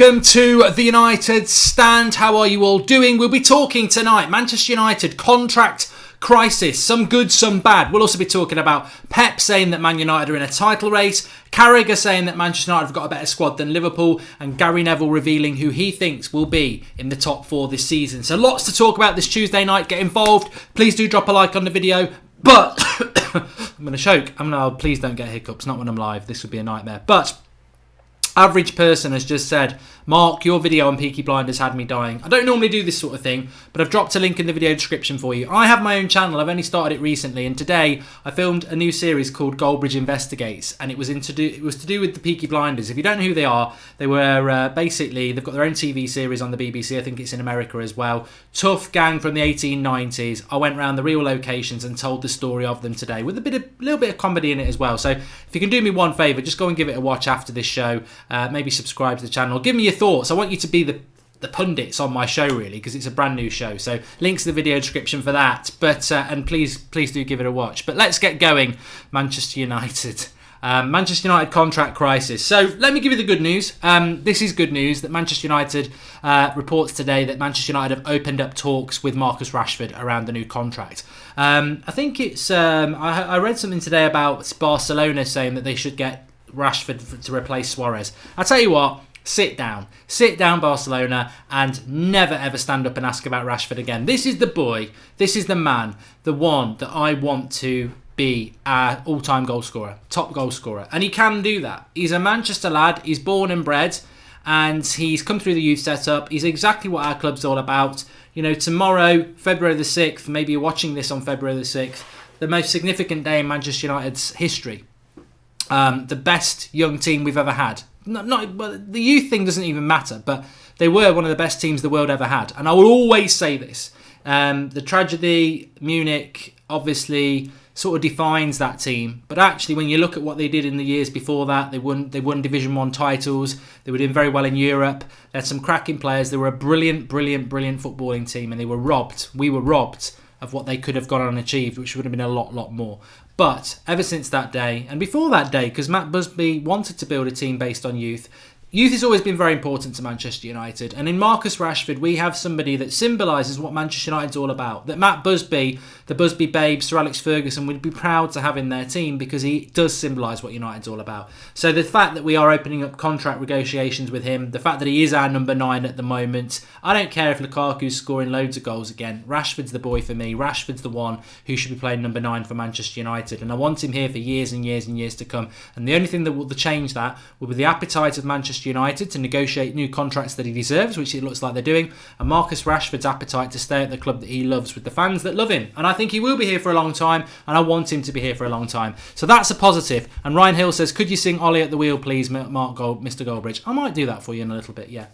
Welcome to the United Stand. How are you all doing? We'll be talking tonight Manchester United contract crisis, some good, some bad. We'll also be talking about Pep saying that Man United are in a title race, Carragher saying that Manchester United have got a better squad than Liverpool, and Gary Neville revealing who he thinks will be in the top four this season. So lots to talk about this Tuesday night. Get involved. Please do drop a like on the video. But I'm going to choke. Please don't get hiccups. Not when I'm live. This would be a nightmare. But average person has just said, Mark, your video on Peaky Blinders had me dying. I don't normally do this sort of thing, but I've dropped a link in the video description for you. I have my own channel. I've only started it recently, and today I filmed a new series called Goldbridge Investigates, and it was to do with the Peaky Blinders. If you don't know who they are, they were basically, they've got their own TV series on the BBC. I think it's in America as well. Tough gang from the 1890s. I went around the real locations and told the story of them today with a little bit of comedy in it as well. So if you can do me one favour, just go and give it a watch after this show. Maybe subscribe to the channel. Give me your thoughts. I want you to be the pundits on my show, really, because it's a brand new show. So links to the video description for that. But and please do give it a watch. But let's get going. Manchester United. Manchester United contract crisis. So let me give you the good news. This is good news that Manchester United reports today that Manchester United have opened up talks with Marcus Rashford around the new contract. I think it's I read something today about Barcelona saying that they should get Rashford to replace Suarez. I tell you what, sit down Barcelona, and never ever stand up and ask about Rashford again. This is the boy, this is the man, the one that I want to be our all-time goal scorer, top goal scorer, and he can do that. He's a Manchester lad, he's born and bred, and he's come through the youth setup. He's exactly what our club's all about. You know, tomorrow, February the 6th, maybe you're watching this on February the 6th, the most significant day in Manchester United's history. The best young team we've ever had. Not the youth thing doesn't even matter, but they were one of the best teams the world ever had. And I will always say this. The tragedy, Munich, obviously sort of defines that team. But actually, when you look at what they did in the years before that, they won Division 1 titles. They were doing very well in Europe. They had some cracking players. They were a brilliant footballing team, and they were robbed. We were robbed of what they could have gone on and achieved, which would have been a lot more. But ever since that day, and before that day, because Matt Busby wanted to build a team based on youth has always been very important to Manchester United. And in Marcus Rashford, we have somebody that symbolises what Manchester United's all about. That Matt Busby, the Busby babes, Sir Alex Ferguson, would be proud to have in their team, because he does symbolise what United's all about. So the fact that we are opening up contract negotiations with him, the fact that he is our number 9 at the moment, I don't care if Lukaku's scoring loads of goals again. Rashford's the boy for me. Rashford's the one who should be playing number 9 for Manchester United. And I want him here for years and years and years to come. And the only thing that will change that will be the appetite of Manchester United to negotiate new contracts that he deserves, which it looks like they're doing, and Marcus Rashford's appetite to stay at the club that he loves with the fans that love him. And I think he will be here for a long time, and I want him to be here for a long time. So that's a positive. And Ryan Hill says, could you sing Ollie at the Wheel, please, Mr. Goldbridge? I might do that for you in a little bit, yeah.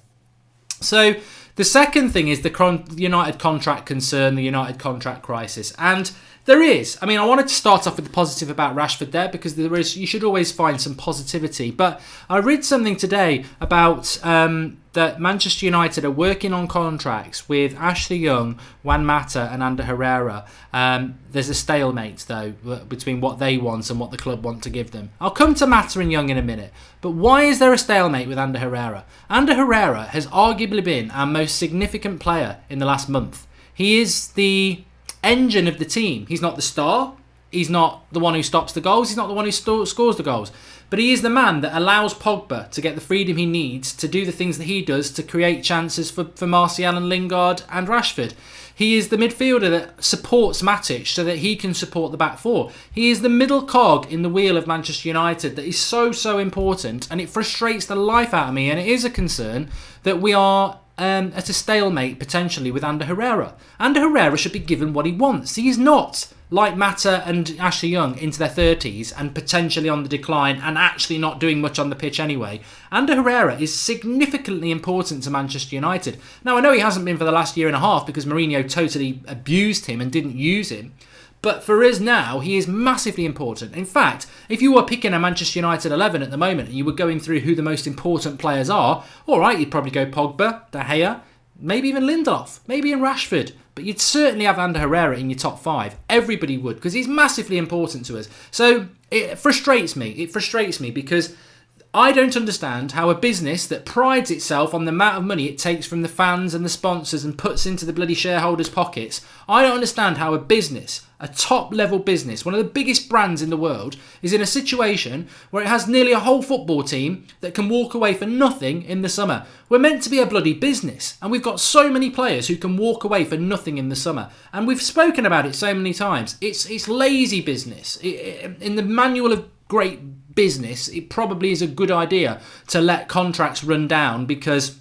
So the second thing is the United contract concern, the United contract crisis. And there is. I mean, I wanted to start off with the positive about Rashford there, because you should always find some positivity. But I read something today about that Manchester United are working on contracts with Ashley Young, Juan Mata and Ander Herrera. There's a stalemate, though, between what they want and what the club want to give them. I'll come to Mata and Young in a minute. But why is there a stalemate with Ander Herrera? Ander Herrera has arguably been our most significant player in the last month. He is the engine of the team. He's not the star. He's not the one who stops the goals. He's not the one who scores the goals. But he is the man that allows Pogba to get the freedom he needs to do the things that he does to create chances for Martial and Lingard and Rashford. He is the midfielder that supports Matic so that he can support the back four. He is the middle cog in the wheel of Manchester United that is so important, and it frustrates the life out of me, and it is a concern that we are at a stalemate potentially with Ander Herrera. Ander Herrera should be given what he wants. He is not like Mata and Ashley Young into their 30s and potentially on the decline and actually not doing much on the pitch anyway. Ander Herrera is significantly important to Manchester United. Now, I know he hasn't been for the last year and a half because Mourinho totally abused him and didn't use him. But for us now, he is massively important. In fact, if you were picking a Manchester United 11 at the moment and you were going through who the most important players are, all right, you'd probably go Pogba, De Gea, maybe even Lindelof, maybe in Rashford. But you'd certainly have Ander Herrera in your top 5. Everybody would, because he's massively important to us. So it frustrates me. It frustrates me because I don't understand how a business that prides itself on the amount of money it takes from the fans and the sponsors and puts into the bloody shareholders' pockets, I don't understand how a business, a top-level business, one of the biggest brands in the world, is in a situation where it has nearly a whole football team that can walk away for nothing in the summer. We're meant to be a bloody business, and we've got so many players who can walk away for nothing in the summer. And we've spoken about it so many times. It's lazy business. In the manual of great business, it probably is a good idea to let contracts run down because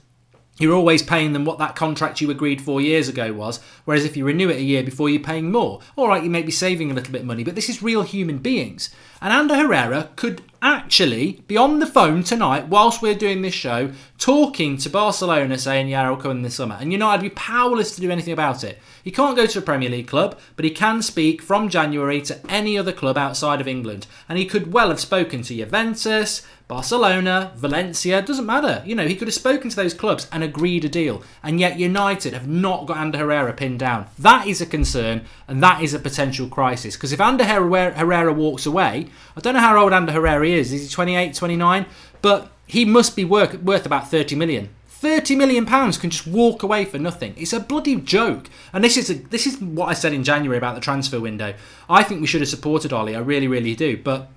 you're always paying them what that contract you agreed 4 years ago was, whereas if you renew it a year before, you're paying more. All right, you may be saving a little bit of money, but this is real human beings. And Ander Herrera could actually be on the phone tonight whilst we're doing this show, talking to Barcelona saying, yeah, I'll come in the summer. And United would be powerless to do anything about it. He can't go to a Premier League club, but he can speak from January to any other club outside of England. And he could well have spoken to Juventus, Barcelona, Valencia, doesn't matter. You know, he could have spoken to those clubs and agreed a deal. And yet United have not got Ander Herrera pinned down. That is a concern, and that is a potential crisis. Because if Ander Herrera walks away, I don't know how old Ander Herrera is. Is he 28, 29? But he must be worth about 30 million. £30 million can just walk away for nothing. It's a bloody joke. And this is what I said in January about the transfer window. I think we should have supported Ollie. I really, really do. But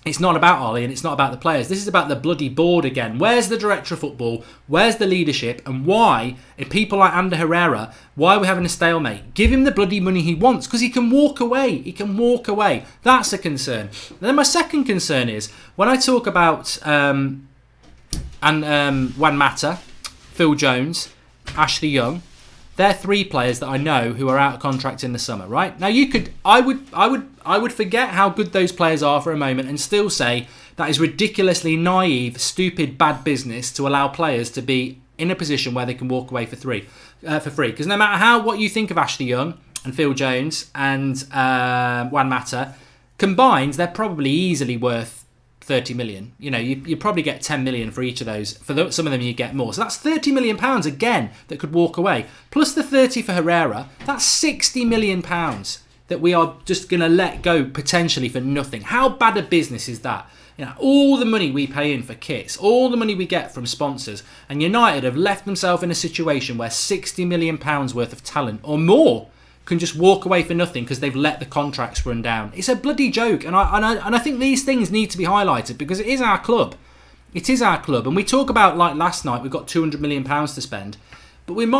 it's not about Ollie and it's not about the players. This is about the bloody board again. Where's the director of football? Where's the leadership? And why, if people like Ander Herrera, why are we having a stalemate? Give him the bloody money he wants because he can walk away. He can walk away. That's a concern. And then my second concern is when I talk about Juan Mata, Phil Jones, Ashley Young, they're three players that I know who are out of contract in the summer, right? Now I would forget how good those players are for a moment and still say that is ridiculously naive, stupid, bad business to allow players to be in a position where they can walk away for free. Because no matter what you think of Ashley Young and Phil Jones and Juan Mata, combined, they're probably easily worth 30 million. You know, you probably get 10 million for each of those. For some of them, you get more. So that's 30 million pounds again that could walk away. Plus the 30 for Herrera, that's 60 million pounds that we are just going to let go potentially for nothing. How bad a business is that? You know, all the money we pay in for kits, all the money we get from sponsors, and United have left themselves in a situation where 60 million pounds worth of talent or more can just walk away for nothing because they've let the contracts run down. It's a bloody joke, and I think these things need to be highlighted because it is our club. It is our club, and we talk about, like last night, we've got £200 million to spend, but we've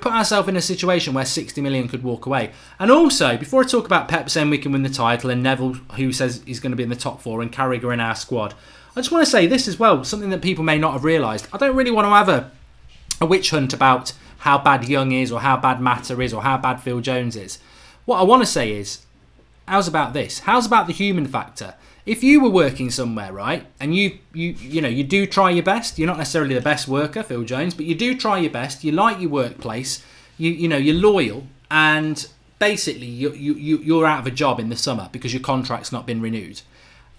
put ourselves in a situation where 60 million could walk away. And also, before I talk about Pep saying we can win the title and Neville who says he's going to be in the top four and Carragher in our squad, I just want to say this as well, something that people may not have realised. I don't really want to have a witch hunt about how bad Young is or how bad Mata is or how bad Phil Jones is. What I want to say is, how's about this? How's about the human factor? If you were working somewhere, right, and you do try your best, you're not necessarily the best worker, Phil Jones, but you do try your best, you like your workplace, you're loyal, and basically you're out of a job in the summer because your contract's not been renewed.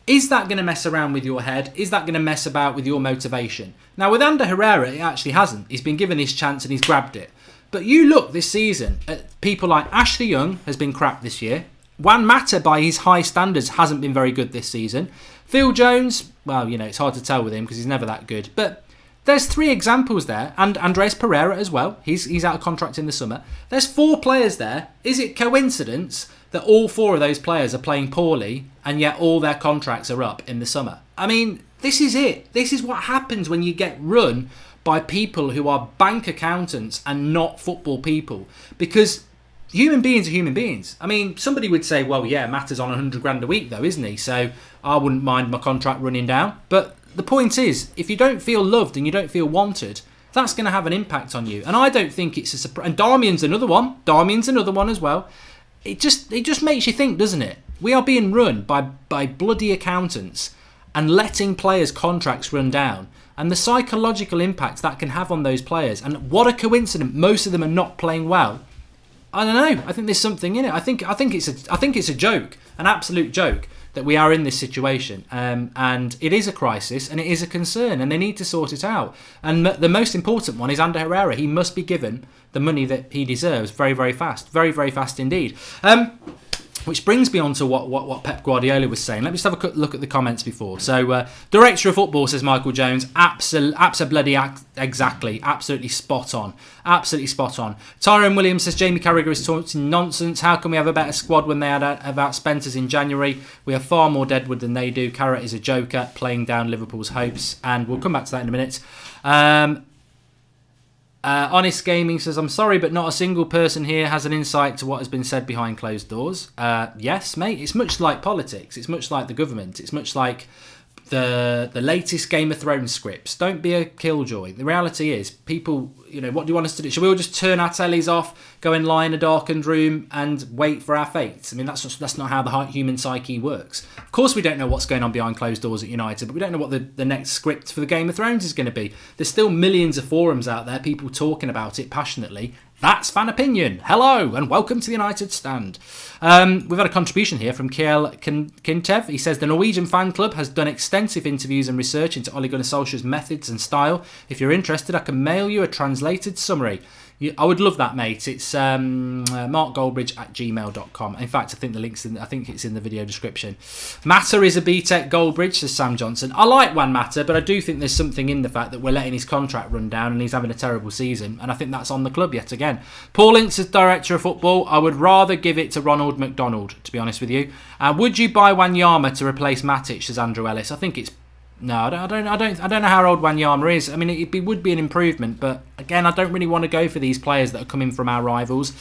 Is that going to mess around with your head? Is that going to mess about with your motivation? Now, with Ander Herrera, it actually hasn't. He's been given his chance and he's grabbed it. But you look this season at people like Ashley Young has been crap this year. Juan Mata, by his high standards, hasn't been very good this season. Phil Jones, well, it's hard to tell with him because he's never that good. But there's three examples there. And Andres Pereira as well. He's out of contract in the summer. There's four players there. Is it coincidence that all four of those players are playing poorly and yet all their contracts are up in the summer? I mean, this is it. This is what happens when you get run by people who are bank accountants and not football people. Because human beings are human beings. I mean, somebody would say, well, yeah, Mata's on 100 grand a week though, isn't he? So I wouldn't mind my contract running down. But the point is, if you don't feel loved and you don't feel wanted, that's going to have an impact on you. And I don't think it's a surprise. And Darmian's another one. As well. It just makes you think, doesn't it? We are being run by bloody accountants and letting players' contracts run down, and the psychological impact that can have on those players. And what a coincidence! Most of them are not playing well. I don't know. I think there's something in it. I think it's a joke, an absolute joke, that we are in this situation, and it is a crisis and it is a concern, and they need to sort it out. And the most important one is Ander Herrera. He must be given the money that he deserves very, very fast, very, very fast indeed. Which brings me on to what Pep Guardiola was saying. Let me just have a quick look at the comments before. So, Director of Football, says Michael Jones, exactly, absolutely spot on. Absolutely spot on. Tyrone Williams says, Jamie Carragher is talking nonsense. How can we have a better squad when they have outspent us in January? We have far more deadwood than they do. Carragher is a joker, playing down Liverpool's hopes. And we'll come back to that in a minute. Honest Gaming says, I'm sorry, but not a single person here has an insight to what has been said behind closed doors. Yes, mate, it's much like politics. It's much like the government. It's much like the latest Game of Thrones scripts. Don't be a killjoy. The reality is, people, what do you want us to do? Shall we all just turn our tellies off, go and lie in a darkened room and wait for our fate? I mean, that's not how the human psyche works. Of course, we don't know what's going on behind closed doors at United, but we don't know what the next script for the Game of Thrones is going to be. There's still millions of forums out there, people talking about it passionately. That's fan opinion. Hello and welcome to the United Stand. We've had a contribution here from Kiel Kintev. He says the Norwegian fan club has done extensive interviews and research into Ole Gunnar Solskjaer's methods and style. If you're interested, I can mail you a translated summary. I would love that, mate. It's markgoldbridge@gmail.com. In fact, I think the link's it's in the video description. Matter is a BTEC Goldbridge, says Sam Johnson. I like Juan Matter, but I do think there's something in the fact that we're letting his contract run down and he's having a terrible season. And I think that's on the club yet again. Paul Ince is Director of Football. I would rather give it to Ronald McDonald, to be honest with you. Would you buy Wanyama to replace Matic, says Andrew Ellis? I think it's No, I don't know how old Wanyama is. I mean, it would be an improvement, but again, I don't really want to go for these players that are coming from our rivals.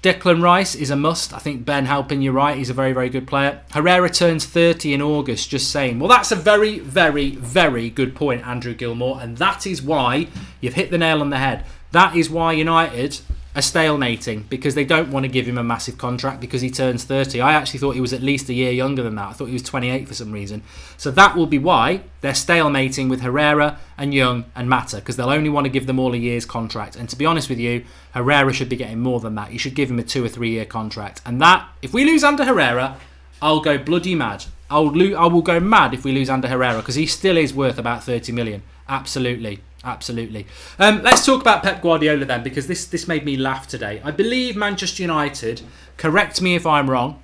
Declan Rice is a must. I think Ben helping you right. He's a very, very good player. Herrera turns 30 in August. Just saying. Well, that's a very, very, very good point, Andrew Gilmore, and that is why you've hit the nail on the head. That is why United are stalemating, because they don't want to give him a massive contract because he turns 30. I actually thought he was at least a year younger than that. I thought he was 28 for some reason. So that will be why they're stalemating with Herrera and Young and Mata, because they'll only want to give them all a year's contract. And to be honest with you, Herrera should be getting more than that. You should give him a 2 or 3 year contract. And that, if we lose under Herrera, I'll go bloody mad. I will go mad if we lose under Herrera, because he still is worth about 30 million. Absolutely. Absolutely. Let's talk about Pep Guardiola then, because this made me laugh today. I believe Manchester United, correct me if I'm wrong,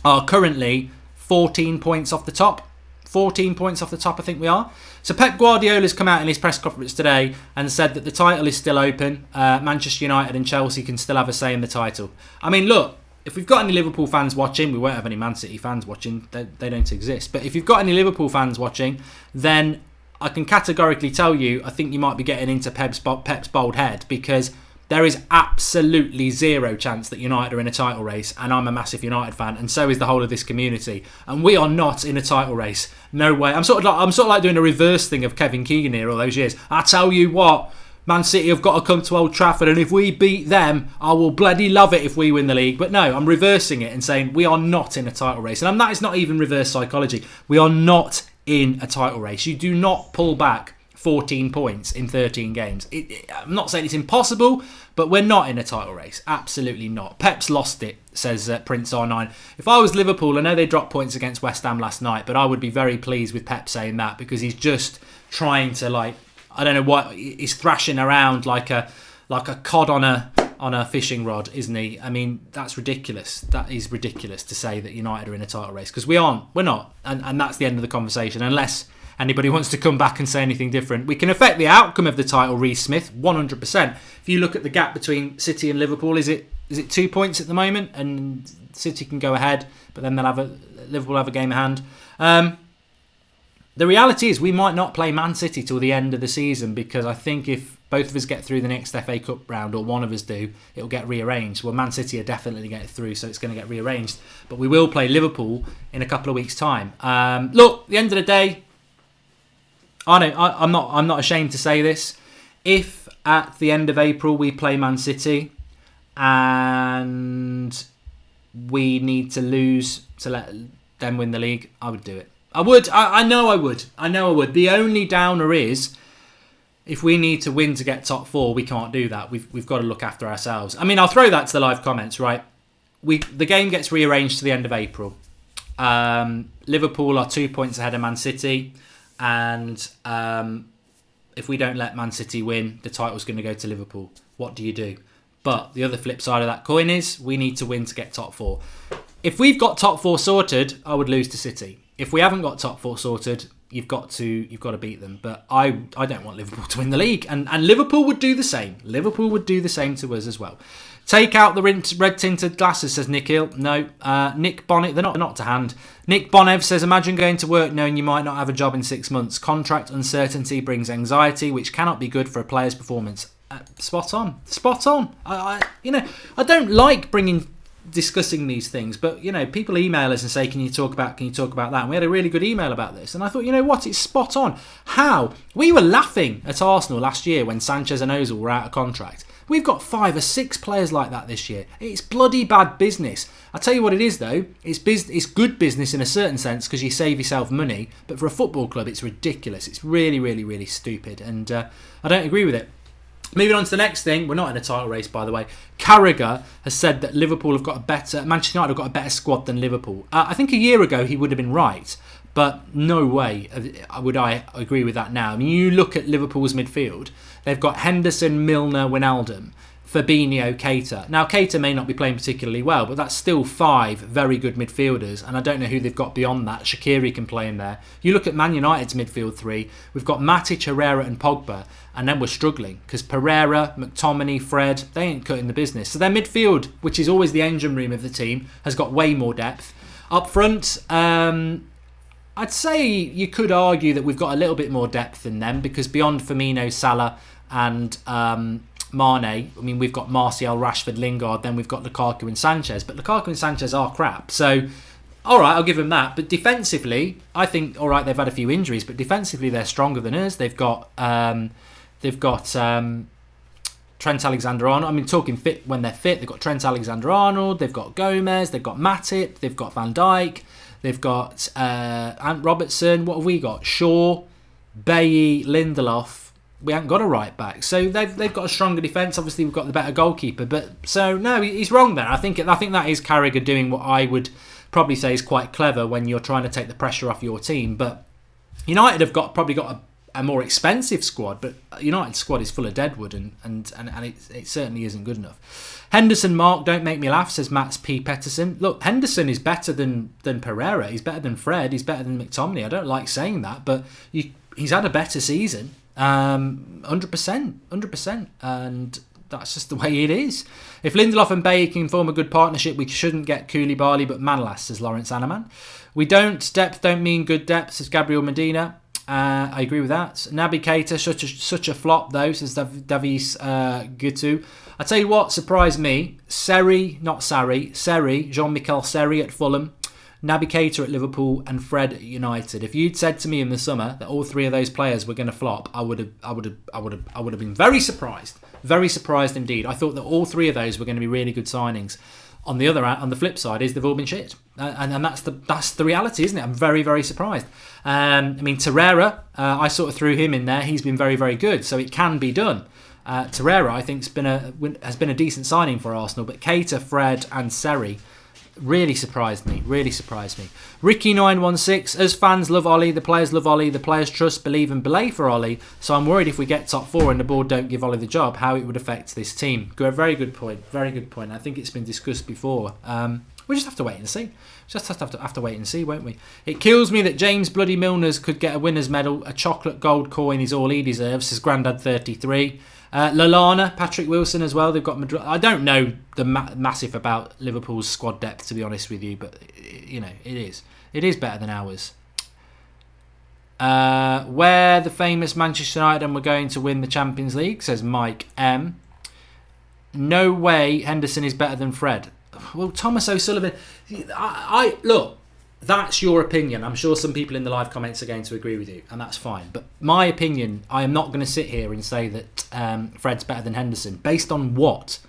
are currently 14 points off the top. 14 points off the top, I think we are. So Pep Guardiola's come out in his press conference today and said that the title is still open. Manchester United and Chelsea can still have a say in the title. I mean, look, if we've got any Liverpool fans watching, we won't have any Man City fans watching. They don't exist. But if you've got any Liverpool fans watching, then I can categorically tell you, I think you might be getting into Pep's bold head, because there is absolutely zero chance that United are in a title race, and I'm a massive United fan, and so is the whole of this community, and we are not in a title race. No way. I'm sort of like doing a reverse thing of Kevin Keegan here all those years. I tell you what, Man City have got to come to Old Trafford, and if we beat them, I will bloody love it if we win the league. But no, I'm reversing it and saying we are not in a title race, and that is not even reverse psychology. We are not in a title race. You do not pull back 14 points in 13 games. I'm not saying it's impossible, but we're not in a title race. Absolutely not. Pep's lost it, says Prince R9. If I was Liverpool, I know they dropped points against West Ham last night, but I would be very pleased with Pep saying that, because he's just trying to, I don't know what, he's thrashing around like a cod on a fishing rod, isn't he? I mean, that's ridiculous. That is ridiculous to say that United are in a title race, because we aren't. We're not. And that's the end of the conversation, unless anybody wants to come back and say anything different. We can affect the outcome of the title, Reece Smith, 100%. If you look at the gap between City and Liverpool, is it 2 points at the moment? And City can go ahead, but then Liverpool have a game at hand. The reality is we might not play Man City till the end of the season, because I think if both of us get through the next FA Cup round, or one of us do, it'll get rearranged. Well, Man City are definitely getting through, so it's going to get rearranged. But we will play Liverpool in a couple of weeks' time. Look, at the end of the day, I'm not ashamed to say this. If at the end of April we play Man City and we need to lose to let them win the league, I would do it. I would. I know I would. The only downer is, if we need to win to get top 4, we can't do that. We've got to look after ourselves. I mean, I'll throw that to the live comments, right? The game gets rearranged to the end of April. Liverpool are 2 points ahead of Man City, and if we don't let Man City win, the title's going to go to Liverpool. What do you do? But the other flip side of that coin is we need to win to get top 4. If we've got top 4 sorted, I would lose to City. If we haven't got top 4 sorted, you've got to beat them. But I don't want Liverpool to win the league, and Liverpool would do the same. Liverpool would do the same to us as well. Take out the red tinted glasses, says Nick Hill. No, Nick Bonnet, they're not to hand. Nick Bonev says, imagine going to work knowing you might not have a job in 6 months. Contract uncertainty brings anxiety, which cannot be good for a player's performance. Spot on. I don't like discussing these things, but people email us and say, can you talk about that? And we had a really good email about this, and I thought, you know what, it's spot on. How we were laughing at Arsenal last year when Sanchez and Ozil were out of contract. We've got 5 or 6 players like that this year. It's bloody bad business. I tell you what it is though, it's good business in a certain sense because you save yourself money, but for a football club it's ridiculous. It's really, really, really stupid, and I don't agree with it. Moving on to the next thing, we're not in a title race, by the way. Carragher has said that Manchester United have got a better squad than Liverpool. I think a year ago he would have been right, but no way would I agree with that now. I mean, you look at Liverpool's midfield, they've got Henderson, Milner, Wijnaldum, Fabinho, Keita. Now, Keita may not be playing particularly well, but that's still 5 very good midfielders, and I don't know who they've got beyond that. Shaqiri can play in there. You look at Man United's midfield 3, we've got Matic, Herrera and Pogba, and then we're struggling because Pereira, McTominay, Fred, they ain't cutting the business. So their midfield, which is always the engine room of the team, has got way more depth. Up front, I'd say you could argue that we've got a little bit more depth than them because beyond Firmino, Salah and Mane, I mean, we've got Martial, Rashford, Lingard, then we've got Lukaku and Sanchez. But Lukaku and Sanchez are crap. So, all right, I'll give them that. But defensively, I think, all right, they've had a few injuries, but defensively they're stronger than us. They've got Trent Alexander-Arnold. I mean, talking fit when they're fit, they've got Trent Alexander-Arnold, they've got Gomez, they've got Matip, they've got Van Dijk, they've got Ant Robertson. What have we got? Shaw, Bailly, Lindelof. We haven't got a right back, so they've got a stronger defence. Obviously, we've got the better goalkeeper, but so no, he's wrong there. I think that is Carragher doing what I would probably say is quite clever when you're trying to take the pressure off your team. But United have probably got a more expensive squad, but United's squad is full of deadwood, and it certainly isn't good enough. Henderson, Mark, don't make me laugh, says Mats P. Pettersson. Look, Henderson is better than Pereira. He's better than Fred. He's better than McTominay. I don't like saying that, but he's had a better season. 100%, and that's just the way it is. If Lindelof and Bailly can form a good partnership, we shouldn't get Koulibaly but Manolas, says Lawrence Anaman. Depth don't mean good depth, says Gabriel Medina. I agree with that. Naby Keita, such a flop though, says Davis Gutu. I tell you what surprised me: Seri, Jean-Michel Seri at Fulham, Naby Keita at Liverpool, and Fred at United. If you'd said to me in the summer that all 3 of those players were going to flop, I would have been very surprised indeed. I thought that all 3 of those were going to be really good signings. On the flip side, is they've all been shit, and that's the reality, isn't it? I'm very, very surprised. I mean, Torreira, I sort of threw him in there. He's been very, very good, so it can be done. Torreira, I think, has been a decent signing for Arsenal, but Keita, Fred, and Seri really surprised me. Ricky916, as fans love Ollie, the players love Ollie, the players trust, believe and belay for Ollie, so I'm worried if we get top 4 and the board don't give Ollie the job, how it would affect this team. Very good point. I think it's been discussed before. We just have to wait and see. Just have to wait and see, won't we? It kills me that James Bloody Milners could get a winner's medal. A chocolate gold coin is all he deserves, says Grandad 33. Lallana, Patrick Wilson as well. They've got Madrid. I don't know the massive about Liverpool's squad depth, to be honest with you, but it is better than ours. Where the famous Manchester United and we're going to win the Champions League, says Mike M. No way Henderson is better than Fred. Well, Thomas O'Sullivan, I look, that's your opinion. I'm sure some people in the live comments are going to agree with you, and that's fine. But my opinion, I am not going to sit here and say that Fred's better than Henderson. Based on what?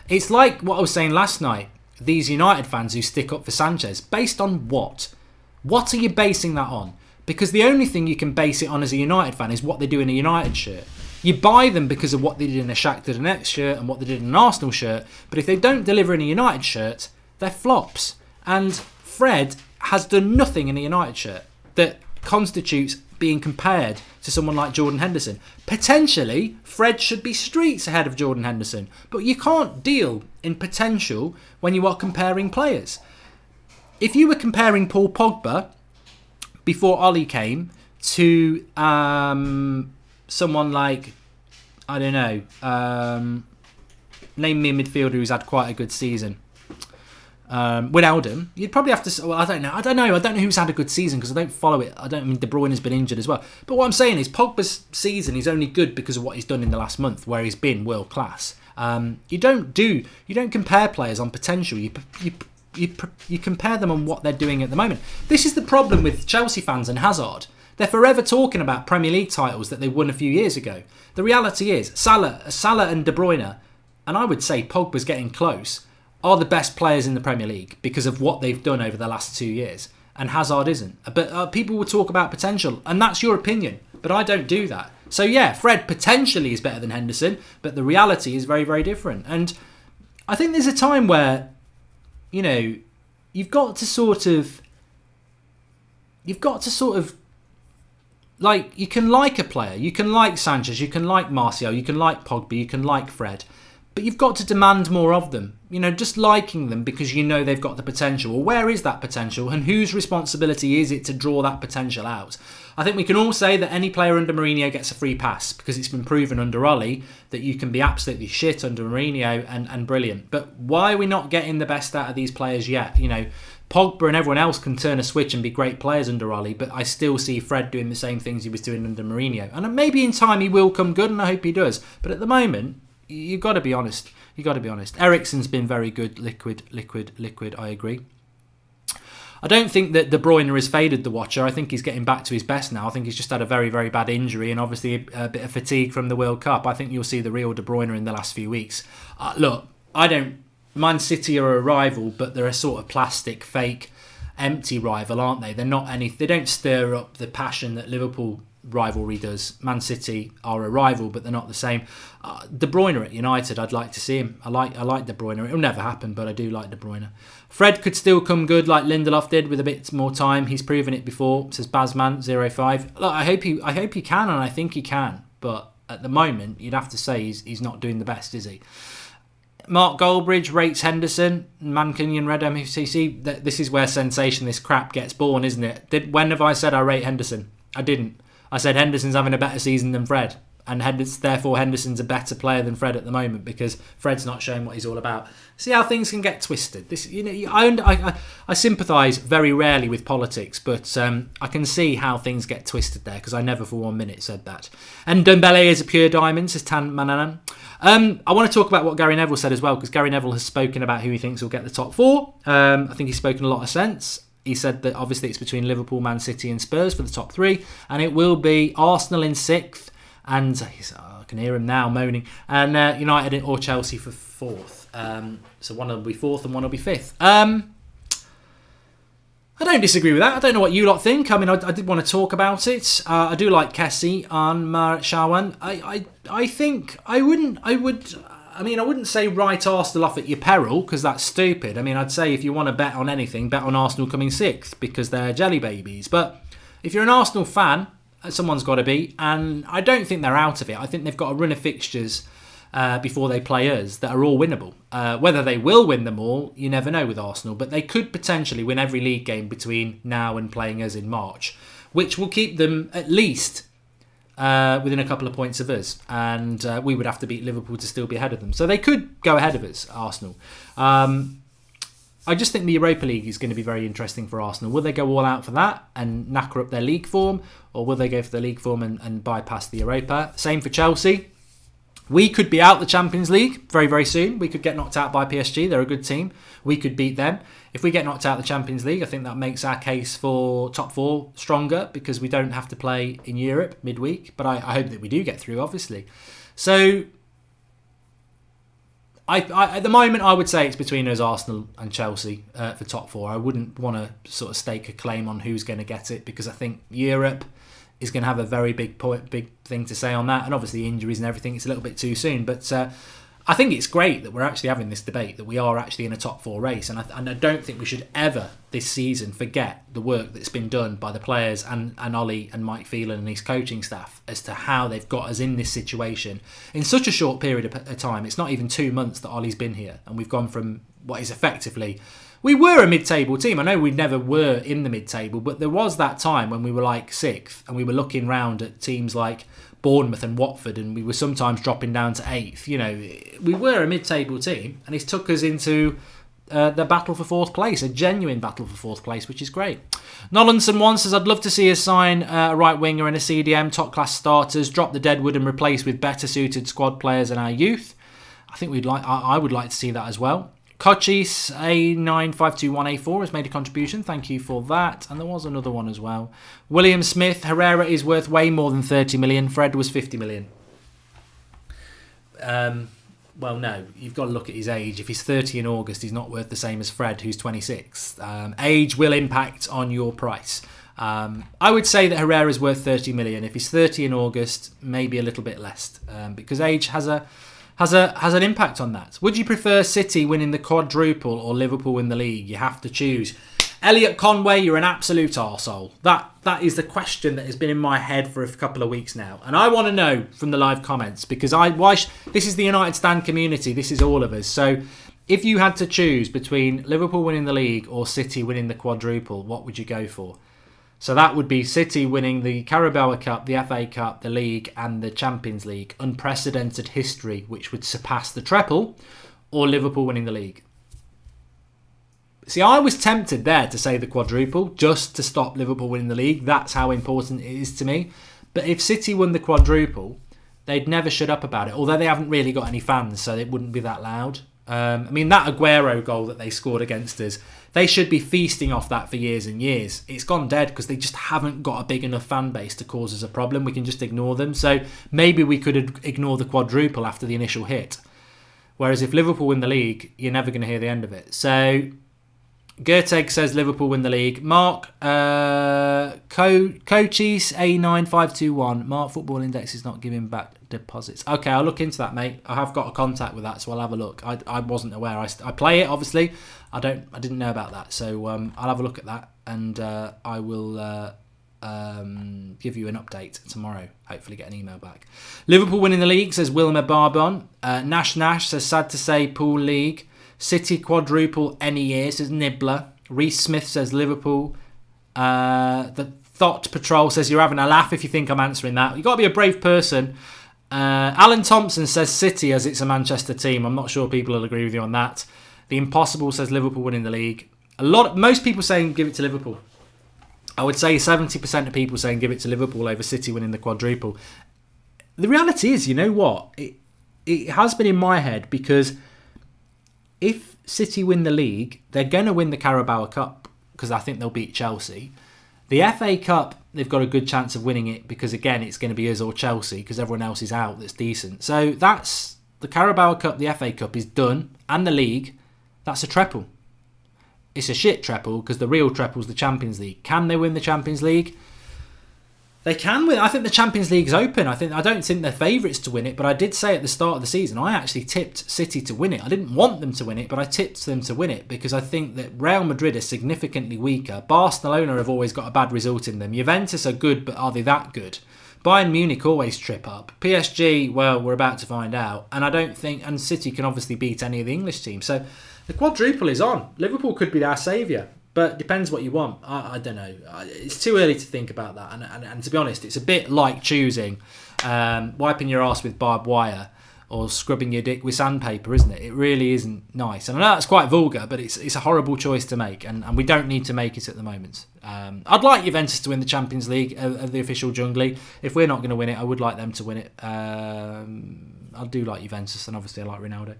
It's like what I was saying last night. These United fans who stick up for Sanchez. Based on what? What are you basing that on? Because the only thing you can base it on as a United fan is what they do in a United shirt. You buy them because of what they did in a Shakhtar Donetsk shirt and what they did in an Arsenal shirt. But if they don't deliver in a United shirt, they're flops. And Fred has done nothing in a United shirt that constitutes being compared to someone like Jordan Henderson. Potentially, Fred should be streets ahead of Jordan Henderson. But you can't deal in potential when you are comparing players. If you were comparing Paul Pogba before Ollie came to someone like, I don't know, name me a midfielder who's had quite a good season. Wijnaldum, you'd probably have to. Well, I don't know who's had a good season because I don't follow it. I mean, De Bruyne has been injured as well. But what I'm saying is, Pogba's season is only good because of what he's done in the last month, where he's been world class. You don't compare players on potential. You compare them on what they're doing at the moment. This is the problem with Chelsea fans and Hazard. They're forever talking about Premier League titles that they won a few years ago. The reality is, Salah and De Bruyne, and I would say Pogba's getting close, are the best players in the Premier League because of what they've done over the last 2 years. And Hazard isn't. But people will talk about potential, and that's your opinion. But I don't do that. So yeah, Fred potentially is better than Henderson, but the reality is very, very different. And I think there's a time where, you know, you've got to sort of, like, you can like a player. You can like Sanchez, you can like Martial, you can like Pogba, you can like Fred. But you've got to demand more of them. You know, just liking them because you know they've got the potential. Well, where is that potential and whose responsibility is it to draw that potential out? I think we can all say that any player under Mourinho gets a free pass because it's been proven under Ollie that you can be absolutely shit under Mourinho and brilliant. But why are we not getting the best out of these players yet? You know, Pogba and everyone else can turn a switch and be great players under Ollie, but I still see Fred doing the same things he was doing under Mourinho. And maybe in time he will come good, and I hope he does. But at the moment, you've got to be honest. Eriksen's been very good. Liquid. I agree. I don't think that De Bruyne has faded the watcher. I think he's getting back to his best now. I think he's just had a very, very bad injury and obviously a bit of fatigue from the World Cup. I think you'll see the real De Bruyne in the last few weeks. Look, Man City are a rival, but they're a sort of plastic, fake, empty rival, aren't they? They're not they don't stir up the passion that Liverpool rivalry does. Man City are a rival, but they're not the same. De Bruyne at United, I'd like to see him. I like De Bruyne. It'll never happen, but I do like De Bruyne. Fred could still come good like Lindelof did with a bit more time. He's proven it before, says Bazman05. Look, I hope he can, and I think he can. But at the moment, you'd have to say he's not doing the best, is he? Mark Goldbridge rates Henderson. Mankinyon Red MFCC. This is where sensationalist crap gets born, isn't it? When have I said I rate Henderson? I didn't. I said Henderson's having a better season than Fred, and therefore Henderson's a better player than Fred at the moment because Fred's not showing what he's all about. See how things can get twisted. This, you know, I sympathise very rarely with politics, but I can see how things get twisted there because I never for 1 minute said that. And Dembele is a pure diamond, says Tan Mananan. I want to talk about what Gary Neville said as well because Gary Neville has spoken about who he thinks will get the top four. I think he's spoken a lot of sense. He said that obviously it's between Liverpool, Man City and Spurs for the top three. And it will be Arsenal in sixth. And I can hear him now moaning. And United or Chelsea for fourth. So one will be fourth and one will be fifth. I don't disagree with that. I don't know what you lot think. I mean, I did want to talk about it. I do like Kessie and Marat Shawan. I think I wouldn't say write Arsenal off at your peril because that's stupid. I mean, I'd say if you want to bet on anything, bet on Arsenal coming sixth because they're jelly babies. But if you're an Arsenal fan, someone's got to be. And I don't think they're out of it. I think they've got a run of fixtures before they play us that are all winnable. Whether they will win them all, you never know with Arsenal. But they could potentially win every league game between now and playing us in March, which will keep them at least within a couple of points of us, and we would have to beat Liverpool to still be ahead of them. So they could go ahead of us, Arsenal. I just think the Europa League is going to be very interesting for Arsenal. Will they go all out for that and knacker up their league form, or will they go for the league form and bypass the Europa? Same for Chelsea. We could be out the Champions League very, very soon. We could get knocked out by PSG. They're a good team. We could beat them. If we get knocked out of the Champions League, I think that makes our case for top four stronger because we don't have to play in Europe midweek. But I hope that we do get through, obviously. So I at the moment, I would say it's between us, Arsenal and Chelsea for top four. I wouldn't want to sort of stake a claim on who's going to get it because I think Europe is going to have a very big thing to say on that. And obviously injuries and everything, it's a little bit too soon. But I think it's great that we're actually having this debate, that we are actually in a top 4 race. And I don't think we should ever this season forget the work that's been done by the players and Ollie and Mike Phelan and his coaching staff as to how they've got us in this situation in such a short period of time. It's not even 2 months that Ollie's been here, and we've gone from what is effectively... We were a mid-table team. I know we never were in the mid-table, but there was that time when we were like 6th and we were looking round at teams like Bournemouth and Watford, and we were sometimes dropping down to 8th. You know, we were a mid-table team, and it's took us into the battle for 4th place, a genuine battle for 4th place, which is great. Nollanson one says, I'd love to see us sign a right winger and a CDM, top-class starters, drop the deadwood and replace with better-suited squad players in our youth. I think I would like to see that as well. Cochise A95218 has made a contribution. Thank you for that. And there was another one as well. William Smith, Herrera is worth way more than 30 million. Fred was 50 million. Well, no, you've got to look at his age. If he's 30 in August, he's not worth the same as Fred, who's 26. Age will impact on your price. I would say that Herrera is worth 30 million. If he's 30 in August, maybe a little bit less, because age has an impact on that. Would you prefer City winning the quadruple or Liverpool win the league? You have to choose. Elliot Conway, you're an absolute arsehole. That is the question that has been in my head for a couple of weeks now. And I want to know from the live comments, because this is the United Stand community. This is all of us. So if you had to choose between Liverpool winning the league or City winning the quadruple, what would you go for? So that would be City winning the Carabao Cup, the FA Cup, the League and the Champions League. Unprecedented history, which would surpass the treble, or Liverpool winning the league. See, I was tempted there to say the quadruple, just to stop Liverpool winning the league. That's how important it is to me. But if City won the quadruple, they'd never shut up about it. Although they haven't really got any fans, so it wouldn't be that loud. I mean, that Aguero goal that they scored against us, they should be feasting off that for years and years. It's gone dead because they just haven't got a big enough fan base to cause us a problem. We can just ignore them. So maybe we could ignore the quadruple after the initial hit. Whereas if Liverpool win the league, you're never going to hear the end of it. So Gerteg says Liverpool win the league. Mark, Coaches A9521. Mark, Football Index is not giving back deposits. Okay, I'll look into that, mate. I have got a contact with that, so I'll have a look. I wasn't aware. I play it, obviously. I didn't know about that, so I'll have a look at that, and I will give you an update tomorrow. Hopefully, get an email back. Liverpool winning the league, says Wilmer Barbon. Nash says sad to say pool league. City quadruple any year, says Nibbler. Reese Smith says Liverpool. The Thought Patrol says you're having a laugh if you think I'm answering that. You've got to be a brave person. Alan Thompson says City as it's a Manchester team. I'm not sure people will agree with you on that. The Impossible says Liverpool winning the league. Most people saying give it to Liverpool. I would say 70% of people saying give it to Liverpool over City winning the quadruple. The reality is, you know what? It has been in my head because if City win the league, they're going to win the Carabao Cup because I think they'll beat Chelsea. The FA Cup, they've got a good chance of winning it because, again, it's going to be us or Chelsea because everyone else is out that's decent. So that's the Carabao Cup, the FA Cup is done, and the league, that's a treble. It's a shit treble because the real treble is the Champions League. Can they win the Champions League? They can win. I think the Champions League's open. I don't think they're favourites to win it, but I did say at the start of the season, I actually tipped City to win it. I didn't want them to win it, but I tipped them to win it because I think that Real Madrid are significantly weaker. Barcelona have always got a bad result in them. Juventus are good, but are they that good? Bayern Munich always trip up. PSG, well, we're about to find out. And I don't think, and City can obviously beat any of the English teams. So the quadruple is on. Liverpool could be our saviour. But depends what you want. I don't know. It's too early to think about that. And to be honest, it's a bit like choosing wiping your ass with barbed wire or scrubbing your dick with sandpaper, isn't it? It really isn't nice. And I know that's quite vulgar, but it's a horrible choice to make. And we don't need to make it at the moment. I'd like Juventus to win the Champions League of the official jungly. If we're not going to win it, I would like them to win it. I do like Juventus, and obviously I like Ronaldo.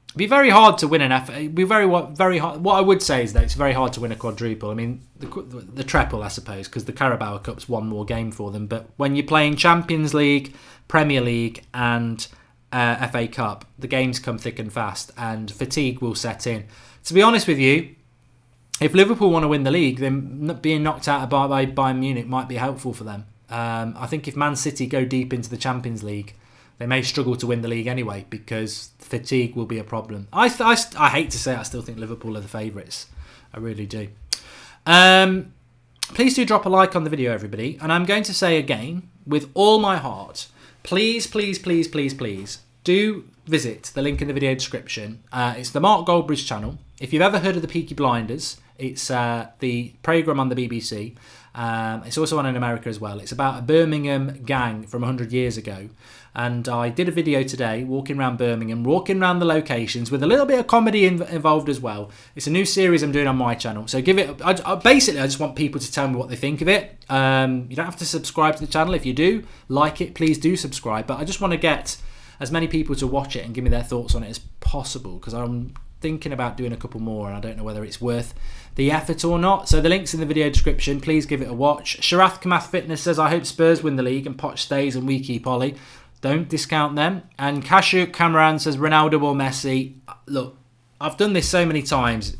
It'd be very hard to win an FA. It'd be very hard. What I would say is that it's very hard to win a quadruple. I mean, the treble, I suppose, because the Carabao Cup's one more game for them. But when you're playing Champions League, Premier League, and FA Cup, the games come thick and fast, and fatigue will set in. To be honest with you, if Liverpool want to win the league, then being knocked out by Bayern Munich might be helpful for them. I think if Man City go deep into the Champions League, they may struggle to win the league anyway because fatigue will be a problem. I hate to say it, I still think Liverpool are the favourites. I really do. Please do drop a like on the video, everybody. And I'm going to say again, with all my heart, please, please, please, please, please, do visit the link in the video description. It's the Mark Goldbridge channel. If you've ever heard of the Peaky Blinders, it's the programme on the BBC. It's also on in America as well. It's about a Birmingham gang from 100 years ago. And I did a video today walking around Birmingham, walking around the locations with a little bit of comedy involved as well. It's a new series I'm doing on my channel. So give it... Basically, I just want people to tell me what they think of it. You don't have to subscribe to the channel. If you do like it, please do subscribe. But I just want to get as many people to watch it and give me their thoughts on it as possible, because I'm thinking about doing a couple more and I don't know whether it's worth the effort or not. So the link's in the video description. Please give it a watch. Sharath Kamath Fitness says, I hope Spurs win the league and Poch stays and we keep Ollie. Don't discount them. And Kashuk Cameron says Ronaldo or Messi. Look, I've done this so many times.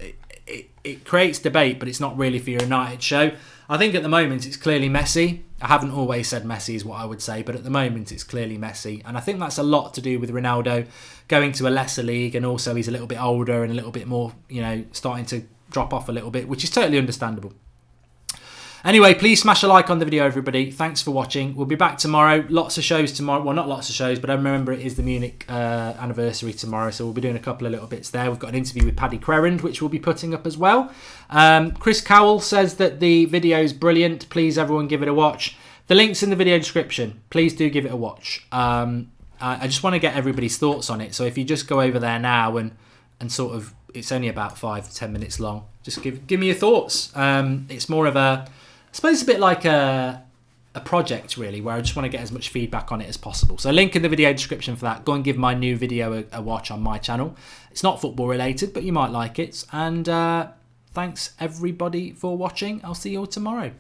It creates debate, but it's not really for your United show. I think at the moment it's clearly Messi. I haven't always said Messi is what I would say, but at the moment it's clearly Messi. And I think that's a lot to do with Ronaldo going to a lesser league, and also he's a little bit older and a little bit more, starting to drop off a little bit, which is totally understandable. Anyway, please smash a like on the video, everybody. Thanks for watching. We'll be back tomorrow. Lots of shows tomorrow. Well, not lots of shows, but I remember it is the Munich anniversary tomorrow, so we'll be doing a couple of little bits there. We've got an interview with Paddy Crerand, which we'll be putting up as well. Chris Cowell says that the video is brilliant. Please, everyone, give it a watch. The link's in the video description. Please do give it a watch. I just want to get everybody's thoughts on it. So if you just go over there now and sort of, it's only about 5 to 10 minutes long. Just give me your thoughts. It's more of a... I suppose it's a bit like a project, really, where I just want to get as much feedback on it as possible. So link in the video description for that. Go and give my new video a watch on my channel. It's not football related, but you might like it. And thanks, everybody, for watching. I'll see you all tomorrow.